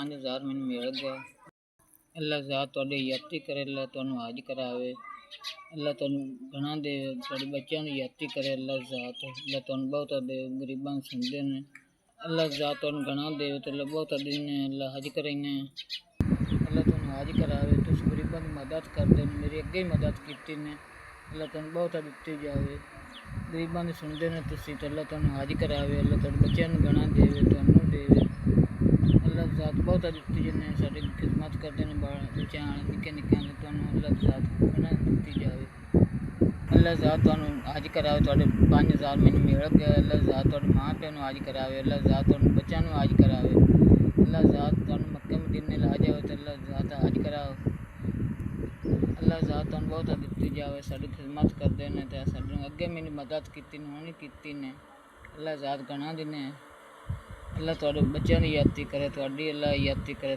5000 मैनू मिल गए। अल्लाह ज़ात तुहाडी याती करे, अल्लाह तुहानू हज करावे, अल्लाह तुहानू घना दे, तुहाडे बच्चों की याती करे अल्लाह ज़ात, अल्लाह तुहानू बहुत दे, गरीबां नूं सुनदे ने अल्लाह ज़ात तुहानू घना देवे ते अल्लाह बहुत देने अल्लाह हज करैने अल्लाह तुहानू हज करावे। तुसीं गरीबां की मदद करदे ने, मेरी अगे ही मदद कीती ने, अल्लाह तुहानू बहुत दित्ती जावे। गरीबां दी सुनदे ने तुसीं ते अल्लाह तुहानू हज करावे, अल्लाह तुहाडे बच्चों नूं घना देवे, तुहानू देवे। अल्लाह ज़ात बहुत दित्ती जिन्ने साडी खिदमत करदे ने बच्चों निक्के निक्के ने, तुहानू अल्लाह ज़ात घना दित्ती जावे। अल्लाह ज़ात तुहानू हज करावे, तुहाडे 5000 मैनू मिल गए। अल्लाह ज़ात तुहाडे माँ प्यो नूं हज करावे, अल्लाह ज़ात तुहाडे बच्चों नूं हज करावे, अल्लाह ज़ात तुहानू मक्के मदीने ला जावे ते अल्लाह ज़ात हज कराओ। अल्लाह ज़ात तुहानू बहुत दित्ती जावे, साडी खिदमत करदे ने ते साडे अगे मेरी मदद कीती ने, हुण कीती ने, अल्लाह ज़ात घना दिने। अल्लाह तुहाडे बच्चों की याती करे, तुहाडी अल्लाह याती करे।